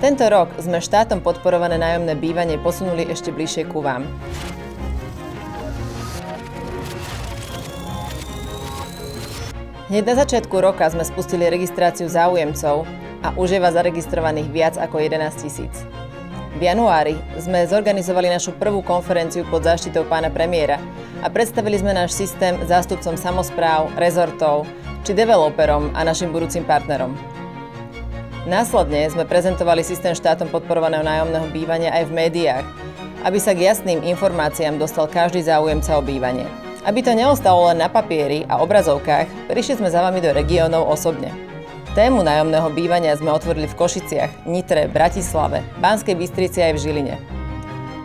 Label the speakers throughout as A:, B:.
A: Tento rok sme štátom podporované nájomné bývanie posunuli ešte bližšie ku vám. Hneď na začiatku roka sme spustili registráciu záujemcov a už je vás zaregistrovaných viac ako 11 000. V januári sme zorganizovali našu prvú konferenciu pod záštitou pána premiéra a predstavili sme náš systém zástupcom samospráv, rezortov či developerom a našim budúcim partnerom. Následne sme prezentovali systém štátom podporovaného nájomného bývania aj v médiách, aby sa k jasným informáciám dostal každý záujemca o bývanie. Aby to neostalo len na papieri a obrazovkách, prišli sme za vami do regiónov osobne. Tému nájomného bývania sme otvorili v Košiciach, Nitre, Bratislave, Banskej Bystrici aj v Žiline.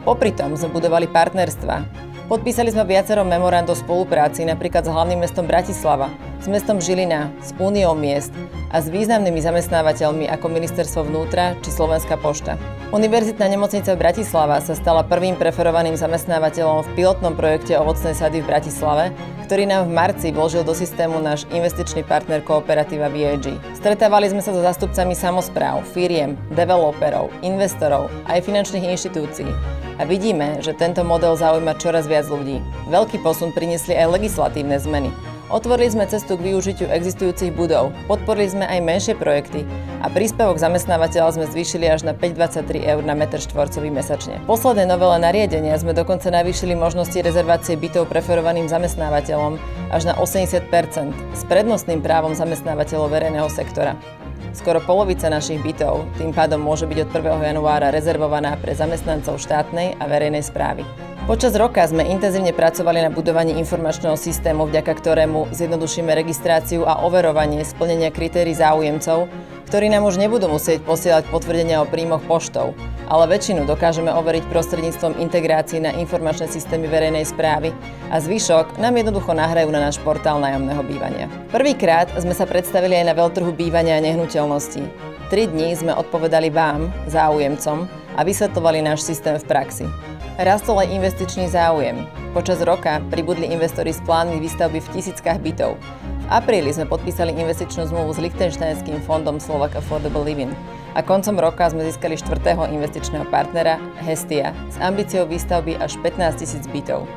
A: Popri tom sme budovali partnerstvá. Podpísali sme viacero memorand o spolupráci napríklad s hlavným mestom Bratislava, s mestom Žilina, s Úniou miest a s významnými zamestnávateľmi ako Ministerstvo vnútra či Slovenská pošta. Univerzitná nemocnica Bratislava sa stala prvým preferovaným zamestnávateľom v pilotnom projekte ovocnej sady v Bratislave, ktorý nám v marci vložil do systému náš investičný partner kooperatíva VIG. Stretávali sme sa so zástupcami samospráv, firiem, developerov, investorov aj finančných inštitúcií. A vidíme, že tento model zaujíma čoraz viac ľudí. Veľký posun priniesli aj legislatívne zmeny. Otvorili sme cestu k využitiu existujúcich budov, podporili sme aj menšie projekty a príspevok zamestnávateľa sme zvýšili až na 5,23 eur na meter štvorcový mesačne. V poslednej novele nariadenia sme dokonca navýšili možnosti rezervácie bytov preferovaným zamestnávateľom až na 80% s prednostným právom zamestnávateľov verejného sektora. Skoro polovica našich bytov tým pádom môže byť od 1. januára rezervovaná pre zamestnancov štátnej a verejnej správy. Počas roka sme intenzívne pracovali na budovaní informačného systému, vďaka ktorému zjednodušíme registráciu a overovanie splnenia kritérií záujemcov, ktorí nám už nebudú musieť posielať potvrdenia o príjmoch poštou, ale väčšinu dokážeme overiť prostredníctvom integrácií na informačné systémy verejnej správy a zvyšok nám jednoducho nahrajú na náš portál nájomného bývania. Prvýkrát sme sa predstavili aj na veľtrhu bývania a nehnuteľností. 3 dní sme odpovedali vám, záujemcom, a vysvetľovali náš systém v praxi. Rastol aj investičný záujem. Počas roka pribudli investori s plánmi výstavby v tisíckach bytov. V apríli sme podpísali investičnú zmluvu s lichtenštejnským fondom Slovak Affordable Living a koncom roka sme získali 4. investičného partnera Hestia s ambíciou výstavby až 15 000 bytov.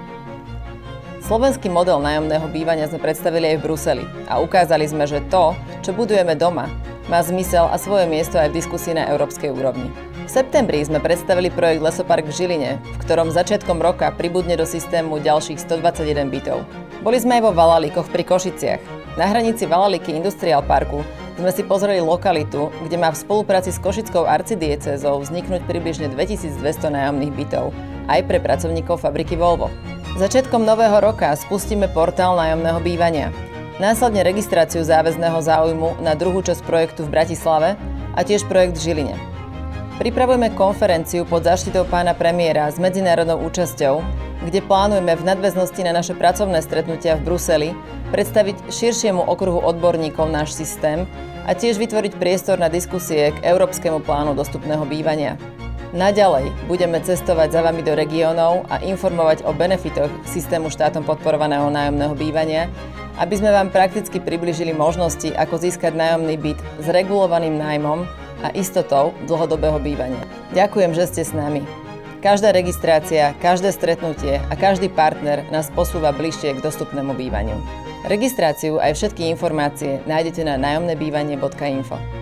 A: Slovenský model nájomného bývania sme predstavili aj v Bruseli a ukázali sme, že to, čo budujeme doma, má zmysel a svoje miesto aj v diskusii na európskej úrovni. V septembri sme predstavili projekt Lesopark v Žiline, v ktorom začiatkom roka pribudne do systému ďalších 121 bytov. Boli sme aj vo Valalíkoch pri Košiciach. Na hranici Valalíky Industrial Parku sme si pozreli lokalitu, kde má v spolupráci s Košickou arcidiecézou vzniknúť približne 2200 nájomných bytov, aj pre pracovníkov fabriky Volvo. Začiatkom nového roka spustíme portál nájomného bývania. Následne registráciu záväzného záujmu na druhú časť projektu v Bratislave a tiež projekt v Žiline. Pripravujeme konferenciu pod záštitou pána premiéra s medzinárodnou účasťou, kde plánujeme v nadväznosti na naše pracovné stretnutia v Bruseli predstaviť širšiemu okruhu odborníkov náš systém a tiež vytvoriť priestor na diskusie k Európskemu plánu dostupného bývania. Naďalej budeme cestovať za vami do regiónov a informovať o benefitoch systému štátom podporovaného nájomného bývania, aby sme vám prakticky priblížili možnosti, ako získať nájomný byt s regulovaným nájmom a istotou dlhodobého bývania. Ďakujem, že ste s nami. Každá registrácia, každé stretnutie a každý partner nás posúva bližšie k dostupnému bývaniu. Registráciu aj všetky informácie nájdete na nájomnebývanie.info.